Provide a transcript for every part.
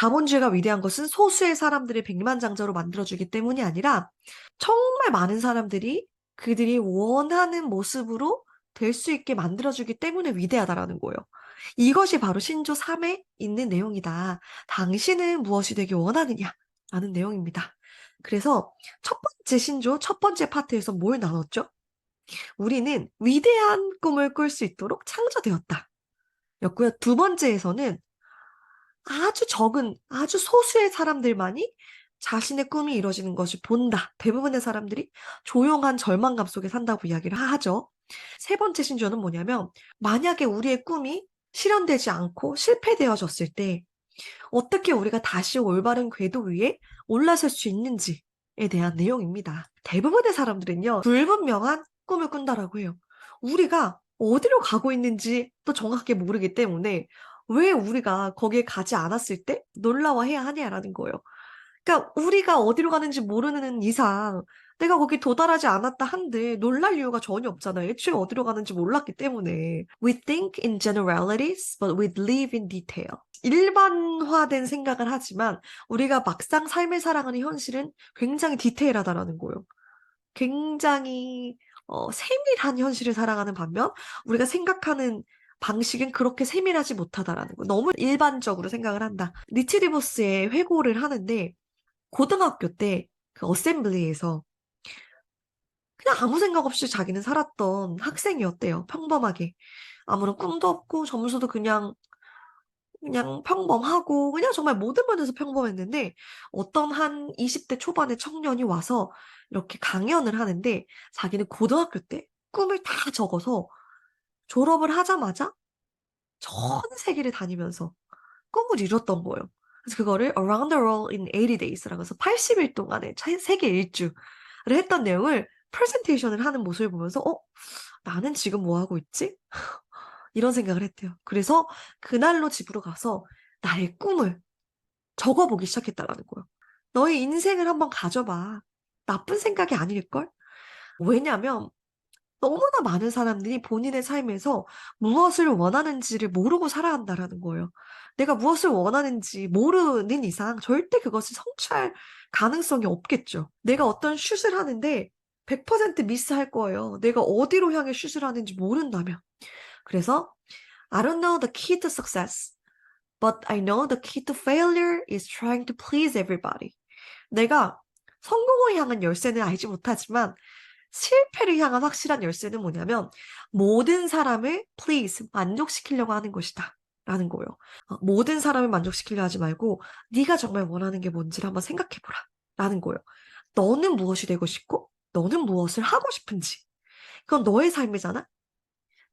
자본주의가 위대한 것은 소수의 사람들을 백만장자로 만들어주기 때문이 아니라 정말 많은 사람들이 그들이 원하는 모습으로 될 수 있게 만들어주기 때문에 위대하다라는 거예요. 이것이 바로 신조 3에 있는 내용이다. 당신은 무엇이 되길 원하느냐? 라는 내용입니다. 그래서 첫 번째 신조, 첫 번째 파트에서 뭘 나눴죠? 우리는 위대한 꿈을 꿀 수 있도록 창조되었다. 였고요. 두 번째에서는 아주 적은, 아주 소수의 사람들만이 자신의 꿈이 이루어지는 것을 본다. 대부분의 사람들이 조용한 절망감 속에 산다고 이야기를 하죠. 세 번째 신조는 뭐냐면, 만약에 우리의 꿈이 실현되지 않고 실패되어졌을 때, 어떻게 우리가 다시 올바른 궤도 위에 올라설 수 있는지에 대한 내용입니다. 대부분의 사람들은요, 불분명한 꿈을 꾼다라고 해요. 우리가 어디로 가고 있는지 또 정확하게 모르기 때문에 왜 우리가 거기에 가지 않았을 때 놀라워해야 하냐라는 거예요. 그러니까 우리가 어디로 가는지 모르는 이상 내가 거기 도달하지 않았다 한들 놀랄 이유가 전혀 없잖아요. 애초에 어디로 가는지 몰랐기 때문에. We think in generalities, but we live in detail. 일반화된 생각을 하지만 우리가 막상 삶을 살아가는 현실은 굉장히 디테일하다라는 거예요. 굉장히 세밀한 현실을 살아가는 반면 우리가 생각하는 방식은 그렇게 세밀하지 못하다라는 거. 너무 일반적으로 생각을 한다. 리치 디보스의 회고를 하는데 고등학교 때 그 어셈블리에서 그냥 아무 생각 없이 자기는 살았던 학생이었대요. 평범하게. 아무런 꿈도 없고 점수도 그냥 평범하고 그냥 정말 모든 면에서 평범했는데 어떤 한 20대 초반의 청년이 와서 이렇게 강연을 하는데 자기는 고등학교 때 꿈을 다 적어서 졸업을 하자마자 전 세계를 다니면서 꿈을 이뤘던 거예요. 그래서 그거를 Around the World in 80 Days라고 해서 80일 동안의 세계 일주를 했던 내용을 프레젠테이션을 하는 모습을 보면서 나는 지금 뭐 하고 있지? 이런 생각을 했대요. 그래서 그날로 집으로 가서 나의 꿈을 적어보기 시작했다라는 거예요. 너의 인생을 한번 가져봐. 나쁜 생각이 아닐걸? 왜냐면 너무나 많은 사람들이 본인의 삶에서 무엇을 원하는지를 모르고 살아간다라는 거예요. 내가 무엇을 원하는지 모르는 이상 절대 그것을 성취할 가능성이 없겠죠. 내가 어떤 슛을 하는데 100% 미스할 거예요. 내가 어디로 향해 슛을 하는지 모른다면. 그래서 I don't know the key to success, but I know the key to failure is trying to please everybody. 내가 성공을 향한 열쇠는 알지 못하지만 실패를 향한 확실한 열쇠는 뭐냐면 모든 사람을 please 만족시키려고 하는 것이다 라는 거예요. 모든 사람을 만족시키려 하지 말고 네가 정말 원하는 게 뭔지를 한번 생각해보라 라는 거예요. 너는 무엇이 되고 싶고 너는 무엇을 하고 싶은지 그건 너의 삶이잖아.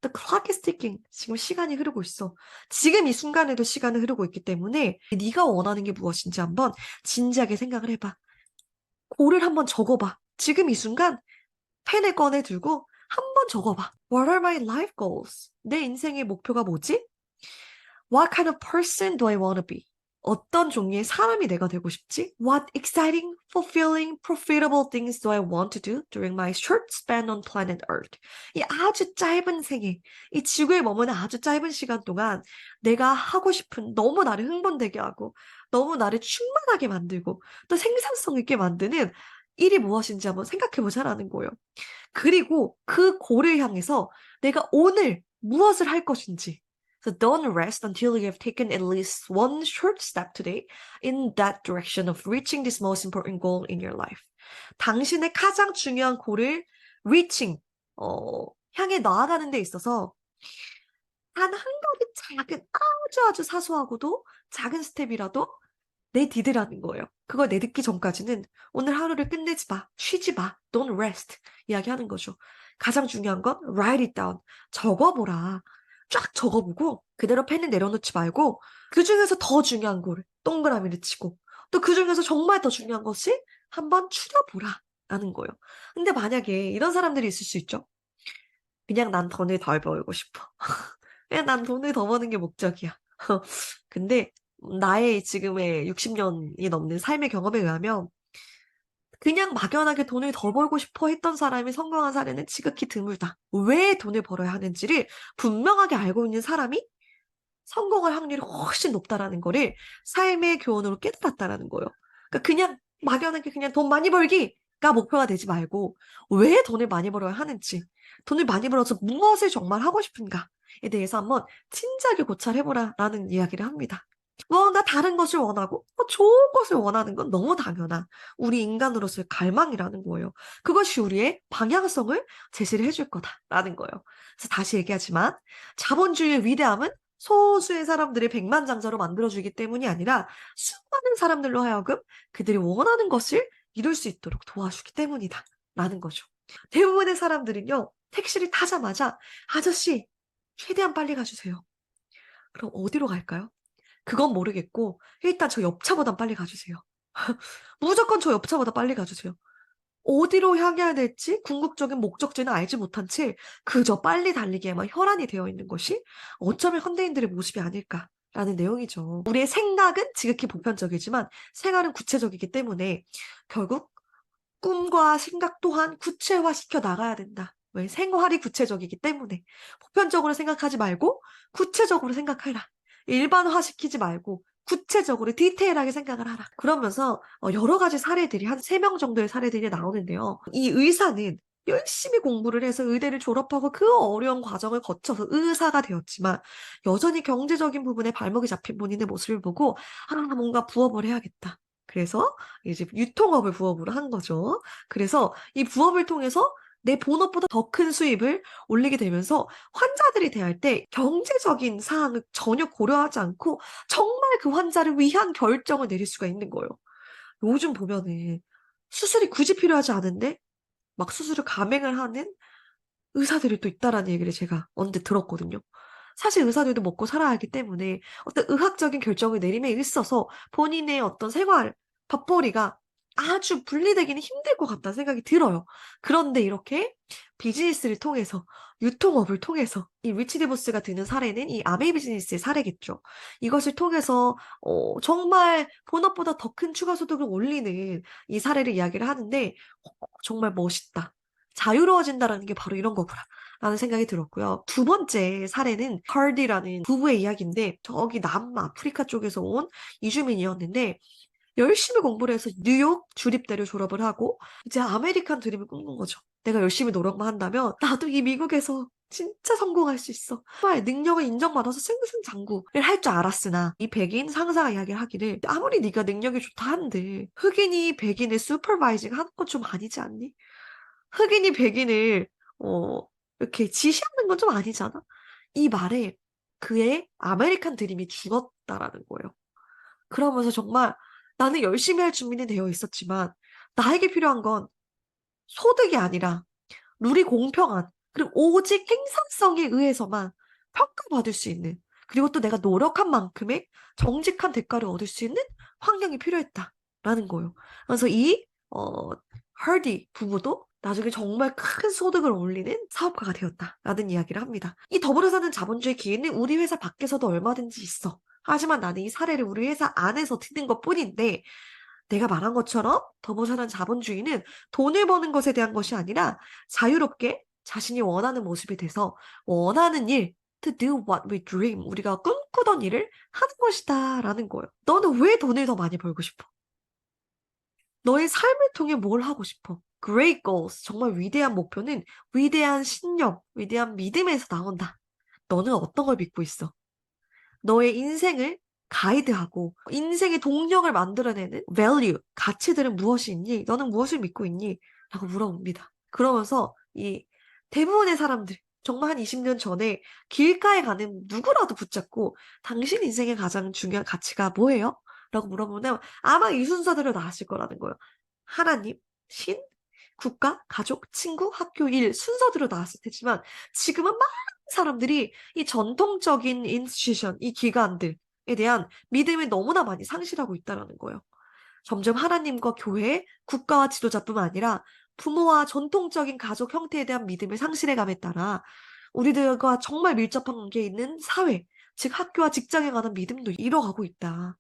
The clock is ticking. 지금 시간이 흐르고 있어. 지금 이 순간에도 시간이 흐르고 있기 때문에 네가 원하는 게 무엇인지 한번 진지하게 생각을 해봐. 고를 한번 적어봐. 지금 이 순간 펜을 꺼내 들고 한번 적어봐. What are my life goals? 내 인생의 목표가 뭐지? What kind of person do I want to be? 어떤 종류의 사람이 내가 되고 싶지? What exciting, fulfilling, profitable things do I want to do during my short span on planet Earth? 이 아주 짧은 생애, 이 지구에 머무는 아주 짧은 시간 동안 내가 하고 싶은 너무 나를 흥분되게 하고 너무 나를 충만하게 만들고 또 생산성 있게 만드는 일이 무엇인지 한번 생각해보자라는 거예요. 그리고 그 고를 향해서 내가 오늘 무엇을 할 것인지. So don't rest until you have taken at least one short step today in that direction of reaching this most important goal in your life. 당신의 가장 중요한 고를 reaching, 향해 나아가는 데 있어서 단 한 걸음 작은 아주 사소하고도 작은 스텝이라도 내디드라는 거예요. 그걸 내딛기 전까지는 오늘 하루를 끝내지 마. 쉬지 마. Don't rest. 이야기하는 거죠. 가장 중요한 건 write it down. 적어보라. 쫙 적어보고 그대로 펜을 내려놓지 말고 그중에서 더 중요한 거를 동그라미를 치고 또 그중에서 정말 더 중요한 것이 한번 추려보라. 라는 거예요. 근데 만약에 이런 사람들이 있을 수 있죠. 그냥 난 돈을 덜 벌고 싶어. 그냥 난 돈을 더 버는 게 목적이야. 근데 나의 지금의 60년이 넘는 삶의 경험에 의하면 그냥 막연하게 돈을 더 벌고 싶어 했던 사람이 성공한 사례는 지극히 드물다. 왜 돈을 벌어야 하는지를 분명하게 알고 있는 사람이 성공할 확률이 훨씬 높다라는 거를 삶의 교훈으로 깨달았다라는 거예요. 그러니까 그냥 막연하게 그냥 돈 많이 벌기가 목표가 되지 말고 왜 돈을 많이 벌어야 하는지, 돈을 많이 벌어서 무엇을 정말 하고 싶은가에 대해서 한번 진지하게 고찰해보라라는 이야기를 합니다. 뭔가 다른 것을 원하고 좋은 것을 원하는 건 너무 당연한 우리 인간으로서의 갈망이라는 거예요. 그것이 우리의 방향성을 제시를 해줄 거다라는 거예요. 그래서 다시 얘기하지만 자본주의의 위대함은 소수의 사람들을 백만장자로 만들어주기 때문이 아니라 수많은 사람들로 하여금 그들이 원하는 것을 이룰 수 있도록 도와주기 때문이다 라는 거죠. 대부분의 사람들은요, 택시를 타자마자 아저씨 최대한 빨리 가주세요. 그럼 어디로 갈까요? 그건 모르겠고 일단 저 옆차보단 빨리 가주세요. 무조건 저 옆차보다 빨리 가주세요. 어디로 향해야 될지 궁극적인 목적지는 알지 못한 채 그저 빨리 달리기에만 혈안이 되어 있는 것이 어쩌면 현대인들의 모습이 아닐까라는 내용이죠. 우리의 생각은 지극히 보편적이지만 생활은 구체적이기 때문에 결국 꿈과 생각 또한 구체화시켜 나가야 된다. 왜? 생활이 구체적이기 때문에. 보편적으로 생각하지 말고 구체적으로 생각해라. 일반화시키지 말고 구체적으로 디테일하게 생각을 하라. 그러면서 여러 가지 사례들이 한 3명 정도의 사례들이 나오는데요. 이 의사는 열심히 공부를 해서 의대를 졸업하고 그 어려운 과정을 거쳐서 의사가 되었지만 여전히 경제적인 부분에 발목이 잡힌 본인의 모습을 보고 뭔가 부업을 해야겠다. 그래서 이제 유통업을 부업으로 한 거죠. 그래서 이 부업을 통해서 내 본업보다 더 큰 수입을 올리게 되면서 환자들이 대할 때 경제적인 사항을 전혀 고려하지 않고 정말 그 환자를 위한 결정을 내릴 수가 있는 거예요. 요즘 보면은 수술이 굳이 필요하지 않은데 막 수술을 감행을 하는 의사들이 또 있다라는 얘기를 제가 언뜻 들었거든요. 사실 의사들도 먹고 살아야 하기 때문에 어떤 의학적인 결정을 내림에 있어서 본인의 어떤 생활, 밥벌이가 아주 분리되기는 힘들 것 같다는 생각이 들어요. 그런데 이렇게 비즈니스를 통해서, 유통업을 통해서 이 리치 디보스가 드는 사례는 이 아메이 비즈니스의 사례겠죠. 이것을 통해서 정말 본업보다 더 큰 추가 소득을 올리는 이 사례를 이야기를 하는데 정말 멋있다. 자유로워진다라는 게 바로 이런 거구나. 라는 생각이 들었고요. 두 번째 사례는 카디라는 부부의 이야기인데 저기 남아프리카 쪽에서 온 이주민이었는데 열심히 공부를 해서 뉴욕 주립대를 졸업을 하고 이제 아메리칸 드림을 꿈꾼 거죠. 내가 열심히 노력만 한다면 나도 이 미국에서 진짜 성공할 수 있어. 정말 능력을 인정받아서 승승장구를 할 줄 알았으나 이 백인 상사가 이야기를 하기를 아무리 네가 능력이 좋다 한들 흑인이 백인을 슈퍼바이징 하는 건 좀 아니지 않니? 흑인이 백인을 어, 이렇게 지시하는 건 좀 아니잖아. 이 말에 그의 아메리칸 드림이 죽었다라는 거예요. 그러면서 정말 나는 열심히 할 준비는 되어 있었지만 나에게 필요한 건 소득이 아니라 룰이 공평한 그리고 오직 행산성에 의해서만 평가받을 수 있는 그리고 또 내가 노력한 만큼의 정직한 대가를 얻을 수 있는 환경이 필요했다라는 거예요. 그래서 이 하디 부부도 나중에 정말 큰 소득을 올리는 사업가가 되었다라는 이야기를 합니다. 이 더불어 사는 자본주의 기회는 우리 회사 밖에서도 얼마든지 있어. 하지만 나는 이 사례를 우리 회사 안에서 듣는 것뿐인데 내가 말한 것처럼 더불어 사는 자본주의는 돈을 버는 것에 대한 것이 아니라 자유롭게 자신이 원하는 모습이 돼서 원하는 일, to do what we dream, 우리가 꿈꾸던 일을 하는 것이다 라는 거예요. 너는 왜 돈을 더 많이 벌고 싶어? 너의 삶을 통해 뭘 하고 싶어? Great goals, 정말 위대한 목표는 위대한 신념, 위대한 믿음에서 나온다. 너는 어떤 걸 믿고 있어? 너의 인생을 가이드하고 인생의 동력을 만들어내는 value, 가치들은 무엇이 있니? 너는 무엇을 믿고 있니? 라고 물어봅니다. 그러면서 이 대부분의 사람들, 정말 한 20년 전에 길가에 가는 누구라도 붙잡고 당신 인생의 가장 중요한 가치가 뭐예요? 라고 물어보면 아마 이 순서대로 나왔을 거라는 거예요. 하나님, 신, 국가, 가족, 친구, 학교, 일 순서대로 나왔을 테지만 지금은 많은 사람들이 이 전통적인 인스티튜션, 이 기관들에 대한 믿음을 너무나 많이 상실하고 있다는 거예요. 점점 하나님과 교회, 국가와 지도자뿐만 아니라 부모와 전통적인 가족 형태에 대한 믿음을 상실해감에 따라 우리들과 정말 밀접한 관계에 있는 사회, 즉 학교와 직장에 관한 믿음도 잃어가고 있다.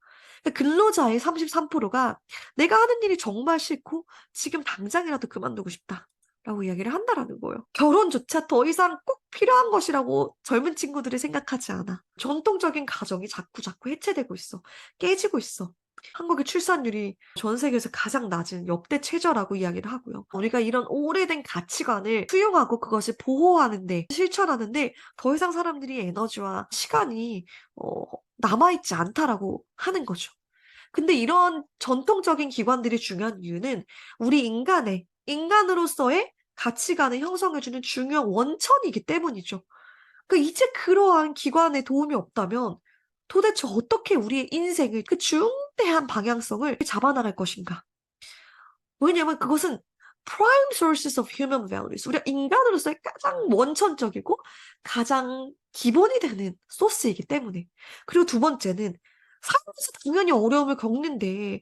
근로자의 33%가 내가 하는 일이 정말 싫고 지금 당장이라도 그만두고 싶다. 라고 이야기를 한다라는 거예요. 결혼조차 더 이상 꼭 필요한 것이라고 젊은 친구들이 생각하지 않아. 전통적인 가정이 자꾸 해체되고 있어. 깨지고 있어. 한국의 출산율이 전 세계에서 가장 낮은 역대 최저라고 이야기를 하고요. 우리가 이런 오래된 가치관을 수용하고 그것을 보호하는데, 실천하는데 더 이상 사람들이 에너지와 시간이 남아있지 않다라고 하는 거죠. 근데 이런 전통적인 기관들이 중요한 이유는 우리 인간으로서의 가치관을 형성해주는 중요한 원천이기 때문이죠. 그러니까 이제 그러한 기관의 도움이 없다면 도대체 어떻게 우리의 인생을 그 중대한 방향성을 잡아나갈 것인가? 왜냐하면 그것은 prime sources of human values. 우리가 인간으로서의 가장 원천적이고 가장 기본이 되는 소스이기 때문에. 그리고 두 번째는 살면서 당연히 어려움을 겪는데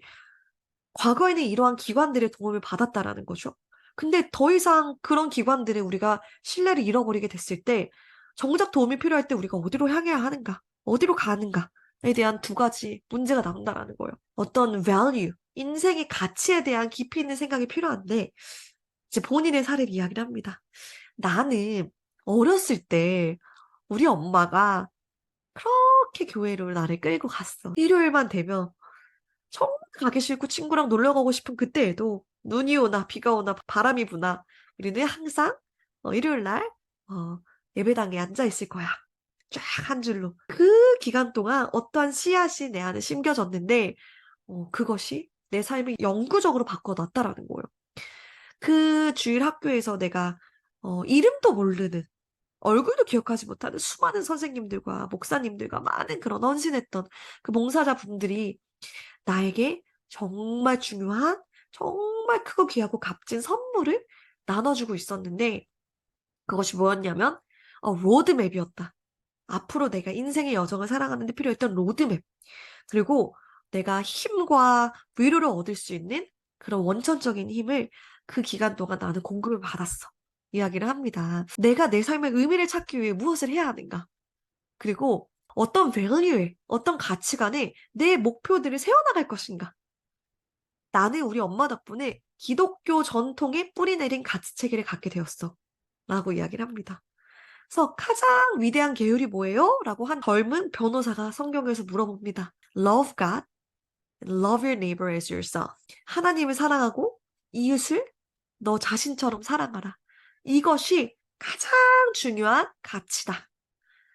과거에는 이러한 기관들의 도움을 받았다라는 거죠. 근데 더 이상 그런 기관들에 우리가 신뢰를 잃어버리게 됐을 때 정작 도움이 필요할 때 우리가 어디로 향해야 하는가? 어디로 가는가에 대한 두 가지 문제가 남다라는 거예요. 어떤 value, 인생의 가치에 대한 깊이 있는 생각이 필요한데 이제 본인의 사례를 이야기를 합니다. 나는 어렸을 때 우리 엄마가 그렇게 교회로 나를 끌고 갔어. 일요일만 되면 정말 가기 싫고 친구랑 놀러 가고 싶은 그때에도 눈이 오나 비가 오나 바람이 부나 우리는 항상 일요일 날 예배당에 앉아 있을 거야. 쫙 한 줄로. 그 기간 동안 어떠한 씨앗이 내 안에 심겨졌는데 그것이 내 삶을 영구적으로 바꿔놨다라는 거예요. 그 주일 학교에서 내가 이름도 모르는 얼굴도 기억하지 못하는 수많은 선생님들과 목사님들과 많은 그런 헌신했던 그 봉사자분들이 나에게 정말 중요한, 정말 크고 귀하고 값진 선물을 나눠주고 있었는데, 그것이 뭐였냐면, 로드맵이었다. 앞으로 내가 인생의 여정을 살아가는 데 필요했던 로드맵. 그리고 내가 힘과 위로를 얻을 수 있는 그런 원천적인 힘을 그 기간 동안 나는 공급을 받았어. 이야기를 합니다. 내가 내 삶의 의미를 찾기 위해 무엇을 해야 하는가? 그리고 어떤 value에, 어떤 가치관에 내 목표들을 세워나갈 것인가? 나는 우리 엄마 덕분에 기독교 전통에 뿌리 내린 가치체계를 갖게 되었어. 라고 이야기를 합니다. 그래서 가장 위대한 계율이 뭐예요? 라고 한 젊은 변호사가 성경에서 물어봅니다. Love God and love your neighbor as yourself. 하나님을 사랑하고 이웃을 너 자신처럼 사랑하라. 이것이 가장 중요한 가치다.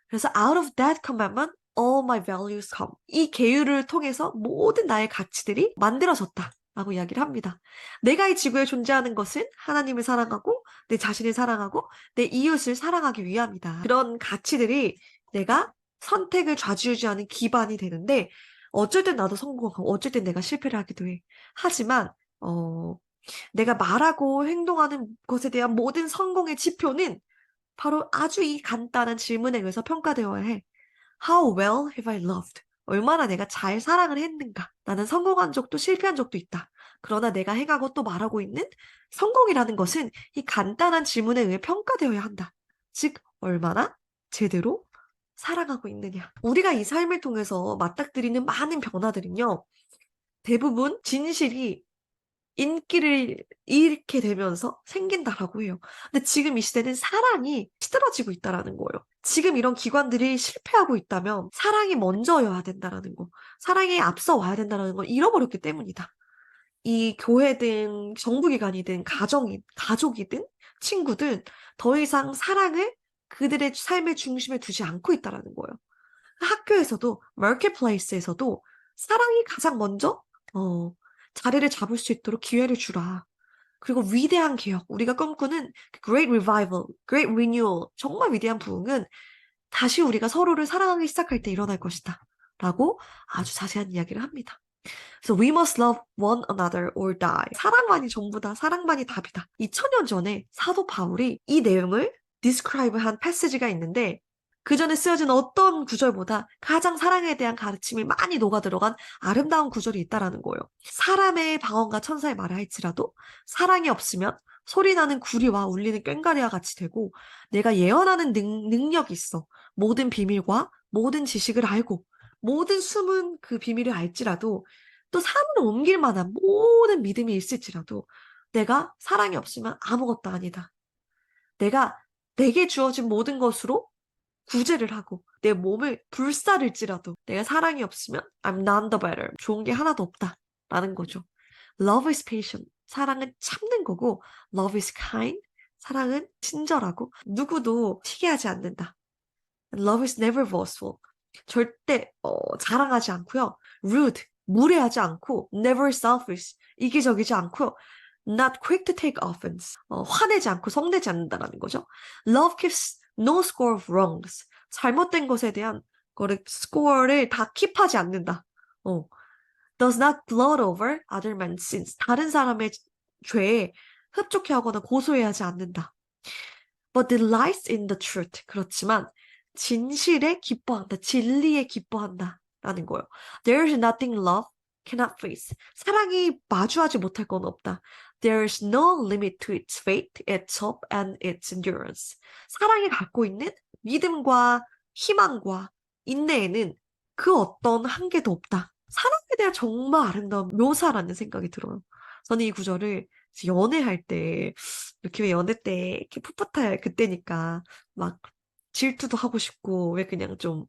그래서 out of that commandment, all my values come. 이 계율을 통해서 모든 나의 가치들이 만들어졌다. 라고 이야기를 합니다. 내가 이 지구에 존재하는 것은 하나님을 사랑하고 내 자신을 사랑하고 내 이웃을 사랑하기 위함이다. 그런 가치들이 내가 선택을 좌지우지하는 기반이 되는데 어쩔 땐 나도 성공하고 어쩔 땐 내가 실패를 하기도 해. 하지만 내가 말하고 행동하는 것에 대한 모든 성공의 지표는 바로 아주 이 간단한 질문에 의해서 평가되어야 해. How well have I loved? 얼마나 내가 잘 사랑을 했는가? 나는 성공한 적도 실패한 적도 있다. 그러나 내가 행하고 또 말하고 있는 성공이라는 것은 이 간단한 질문에 의해 평가되어야 한다. 즉, 얼마나 제대로 사랑하고 있느냐. 우리가 이 삶을 통해서 맞닥뜨리는 많은 변화들은요, 대부분 진실이 인기를 잃게 되면서 생긴다라고 해요. 근데 지금 이 시대는 사랑이 시들어지고 있다라는 거예요. 지금 이런 기관들이 실패하고 있다면 사랑이 먼저여야 된다라는 거, 사랑이 앞서 와야 된다라는 걸 잃어버렸기 때문이다. 이 교회든 정부기관이든 가족이든 친구든 더 이상 사랑을 그들의 삶의 중심에 두지 않고 있다라는 거예요. 학교에서도, 마켓플레이스에서도 사랑이 가장 먼저 자리를 잡을 수 있도록 기회를 주라. 그리고 위대한 개혁, 우리가 꿈꾸는 Great Revival, Great Renewal, 정말 위대한 부흥은 다시 우리가 서로를 사랑하기 시작할 때 일어날 것이다. 라고 아주 자세한 이야기를 합니다. 그래서 we must love one another or die. 사랑만이 전부다. 사랑만이 답이다. 2000년 전에 사도 바울이 이 내용을 describe한 패시지가 있는데 그 전에 쓰여진 어떤 구절보다 가장 사랑에 대한 가르침이 많이 녹아들어간 아름다운 구절이 있다라는 거예요. 사람의 방언과 천사의 말을 할지라도 사랑이 없으면 소리나는 구리와 울리는 꽹과리와 같이 되고 내가 예언하는 능력이 있어. 모든 비밀과 모든 지식을 알고 모든 숨은 그 비밀을 알지라도 또 사람을 옮길 만한 모든 믿음이 있을지라도 내가 사랑이 없으면 아무것도 아니다. 내가 내게 주어진 모든 것으로 구제를 하고 내 몸을 불사를지라도 내가 사랑이 없으면 I'm none the better. 좋은 게 하나도 없다. 라는 거죠. Love is patient. 사랑은 참는 거고 Love is kind. 사랑은 친절하고 누구도 튀게 하지 않는다. Love is never boastful. 절대 자랑하지 않고요. Rude. 무례하지 않고 never selfish. 이기적이지 않고요. Not quick to take offense. 화내지 않고 성내지 않는다라는 거죠. Love keeps no score of wrongs. 잘못된 것에 대한 거를 스코어를 다 킵하지 않는다. Does not gloat over other men's sins. 다른 사람의 죄에 흡족해하거나 고소해하지 않는다. But delights in the truth. 그렇지만 진실에 기뻐한다. 진리에 기뻐한다. 라는 거예요. There is nothing love cannot face. 사랑이 마주하지 못할 건 없다. There is no limit to its faith, its hope, and its endurance. 사랑이 갖고 있는 믿음과 희망과 인내에는 그 어떤 한계도 없다. 사랑에 대한 정말 아름다운 묘사라는 생각이 들어요. 저는 이 구절을 연애할 때, 이렇게 왜 연애 때 이렇게 풋풋할 그때니까 막 질투도 하고 싶고, 왜 그냥 좀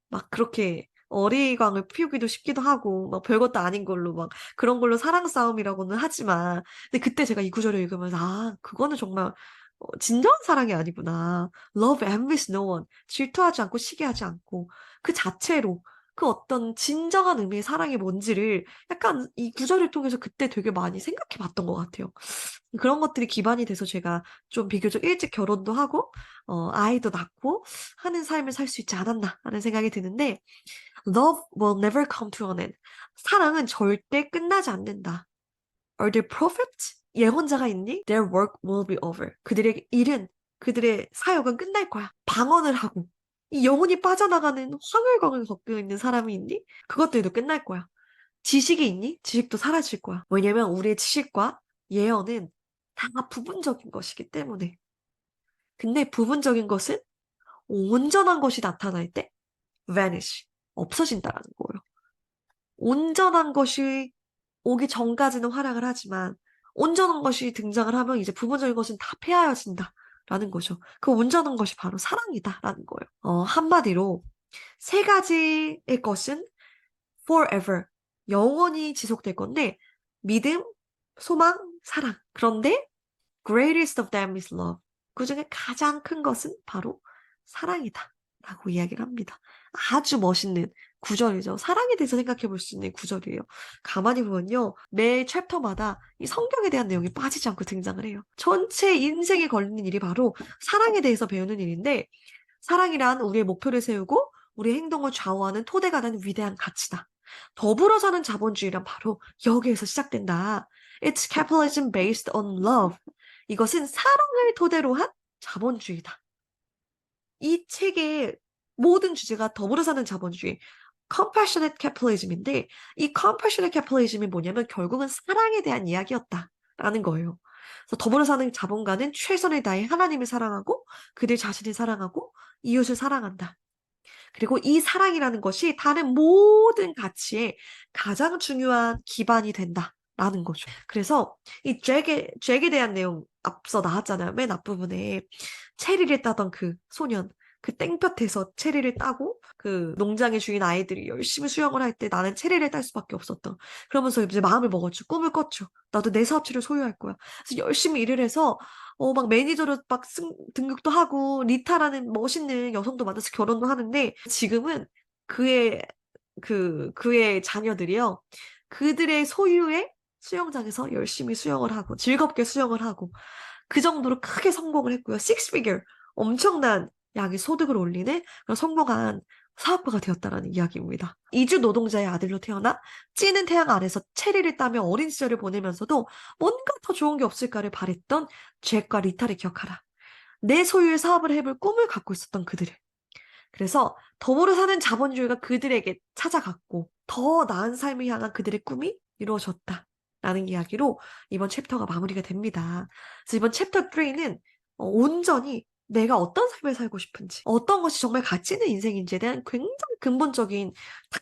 막 그렇게 어리광을 피우기도 싶기도 하고, 막 별것도 아닌 걸로 막 그런 걸로 사랑 싸움이라고는 하지만, 근데 그때 제가 이 구절을 읽으면서, 그거는 정말 진정한 사랑이 아니구나. Love envies no one. 질투하지 않고 시기하지 않고 그 자체로 그 어떤 진정한 의미의 사랑이 뭔지를 약간 이 구절을 통해서 그때 되게 많이 생각해 봤던 것 같아요. 그런 것들이 기반이 돼서 제가 좀 비교적 일찍 결혼도 하고, 아이도 낳고 하는 삶을 살 수 있지 않았나 하는 생각이 드는데, Love will never come to an end. 사랑은 절대 끝나지 않는다. Are there prophets? 예언자가 있니? Their work will be over. 그들의 일은, 그들의 사역은 끝날 거야. 방언을 하고. 이 영혼이 빠져나가는 황홀광을 겪고 있는 사람이 있니? 그것들도 끝날 거야. 지식이 있니? 지식도 사라질 거야. 왜냐면 우리의 지식과 예언은 다 부분적인 것이기 때문에. 근데 부분적인 것은 온전한 것이 나타날 때 vanish, 없어진다라는 거예요. 온전한 것이 오기 전까지는 활약을 하지만 온전한 것이 등장을 하면 이제 부분적인 것은 다 폐하여진다. 라는 거죠. 그 온전한 것이 바로 사랑이다. 라는 거예요. 한마디로 세 가지의 것은 forever. 영원히 지속될 건데 믿음, 소망, 사랑. 그런데 greatest of them is love. 그 중에 가장 큰 것은 바로 사랑이다. 라고 이야기를 합니다. 아주 멋있는 구절이죠. 사랑에 대해서 생각해 볼 수 있는 구절이에요. 가만히 보면요. 매 챕터마다 이 성경에 대한 내용이 빠지지 않고 등장을 해요. 전체 인생에 걸리는 일이 바로 사랑에 대해서 배우는 일인데, 사랑이란 우리의 목표를 세우고 우리의 행동을 좌우하는 토대가 되는 위대한 가치다. 더불어 사는 자본주의란 바로 여기에서 시작된다. It's capitalism based on love. 이것은 사랑을 토대로 한 자본주의다. 이 책의 모든 주제가 더불어 사는 자본주의, compassionate capitalism인데 이 compassionate capitalism이 뭐냐면 결국은 사랑에 대한 이야기였다라는 거예요. 그래서 더불어 사는 자본가는 최선을 다해 하나님을 사랑하고 그들 자신을 사랑하고 이웃을 사랑한다. 그리고 이 사랑이라는 것이 다른 모든 가치의 가장 중요한 기반이 된다라는 거죠. 그래서 이 잭에 대한 내용 앞서 나왔잖아요. 맨 앞부분에 체리를 따던 그 소년. 그 땡볕에서 체리를 따고 그 농장의 주인 아이들이 열심히 수영을 할 때 나는 체리를 딸 수밖에 없었던. 그러면서 이제 마음을 먹었죠. 꿈을 꿨죠. 나도 내 사업체를 소유할 거야. 그래서 열심히 일을 해서 막 매니저로 막 등극도 하고 리타라는 멋있는 여성도 만나서 결혼도 하는데 지금은 그의 그의 자녀들이요. 그들의 소유의 수영장에서 열심히 수영을 하고 즐겁게 수영을 하고 그 정도로 크게 성공을 했고요. six figure 엄청난 양의 소득을 올리는 그런 성공한 사업가가 되었다라는 이야기입니다. 이주 노동자의 아들로 태어나 찌는 태양 아래서 체리를 따며 어린 시절을 보내면서도 뭔가 더 좋은 게 없을까를 바랬던 잭과 리타를 기억하라. 내 소유의 사업을 해볼 꿈을 갖고 있었던 그들을. 그래서 더불어 사는 자본주의가 그들에게 찾아갔고 더 나은 삶을 향한 그들의 꿈이 이루어졌다. 라는 이야기로 이번 챕터가 마무리가 됩니다. 그래서 이번 챕터 3는 온전히 내가 어떤 삶을 살고 싶은지, 어떤 것이 정말 가치 있는 인생인지에 대한 굉장히 근본적인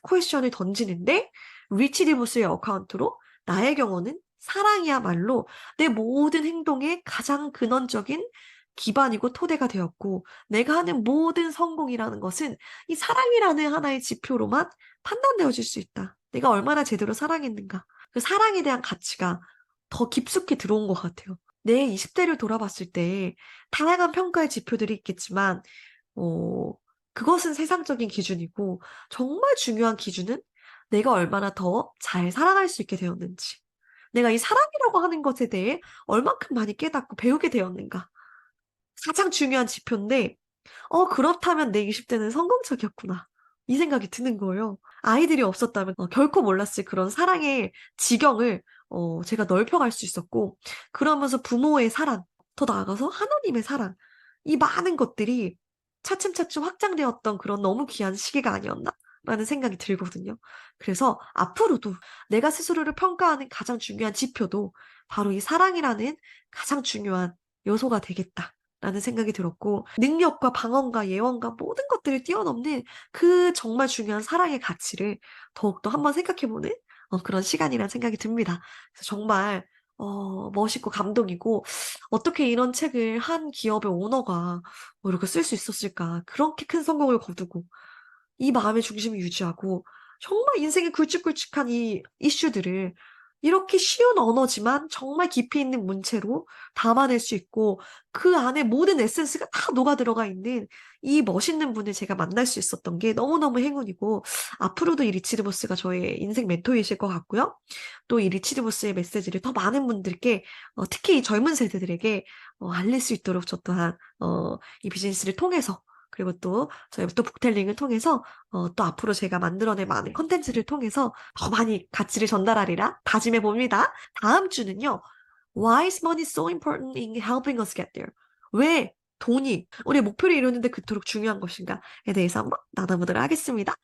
퀘스천을 던지는데 리치 디보스의 어카운트로 나의 경우는 사랑이야말로 내 모든 행동의 가장 근원적인 기반이고 토대가 되었고, 내가 하는 모든 성공이라는 것은 이 사랑이라는 하나의 지표로만 판단되어질 수 있다. 내가 얼마나 제대로 사랑했는가. 그 사랑에 대한 가치가 더 깊숙이 들어온 것 같아요. 내 20대를 돌아봤을 때 다양한 평가의 지표들이 있겠지만, 어, 그것은 세상적인 기준이고, 정말 중요한 기준은 내가 얼마나 더 잘 살아갈 수 있게 되었는지, 내가 이 사랑이라고 하는 것에 대해 얼만큼 많이 깨닫고 배우게 되었는가. 가장 중요한 지표인데, 그렇다면 내 20대는 성공적이었구나. 이 생각이 드는 거예요. 아이들이 없었다면 결코 몰랐을 그런 사랑의 지경을 제가 넓혀갈 수 있었고, 그러면서 부모의 사랑, 더 나아가서 하나님의 사랑, 이 많은 것들이 차츰차츰 확장되었던 그런 너무 귀한 시기가 아니었나? 라는 생각이 들거든요. 그래서 앞으로도 내가 스스로를 평가하는 가장 중요한 지표도 바로 이 사랑이라는 가장 중요한 요소가 되겠다. 라는 생각이 들었고, 능력과 방언과 예언과 모든 것들을 뛰어넘는 그 정말 중요한 사랑의 가치를 더욱더 한번 생각해보는 그런 시간이라는 생각이 듭니다. 그래서 정말 멋있고 감동이고, 어떻게 이런 책을 한 기업의 오너가 이렇게 쓸 수 있었을까. 그렇게 큰 성공을 거두고 이 마음의 중심을 유지하고 정말 인생의 굵직굵직한 이 이슈들을 이렇게 쉬운 언어지만 정말 깊이 있는 문체로 담아낼 수 있고, 그 안에 모든 에센스가 다 녹아 들어가 있는 이 멋있는 분을 제가 만날 수 있었던 게 너무너무 행운이고, 앞으로도 이 리치드 보스가 저의 인생 멘토이실 것 같고요. 또 이 리치드 보스의 메시지를 더 많은 분들께, 특히 이 젊은 세대들에게 알릴 수 있도록 저 또한 이 비즈니스를 통해서, 그리고 또 저희 또 북텔링을 통해서 또 앞으로 제가 만들어낼 많은 컨텐츠를 통해서 더 많이 가치를 전달하리라 다짐해 봅니다. 다음 주는요. Why is money so important in helping us get there? 왜 돈이 우리 목표를 이루는데 그토록 중요한 것인가에 대해서 한번 나눠보도록 하겠습니다.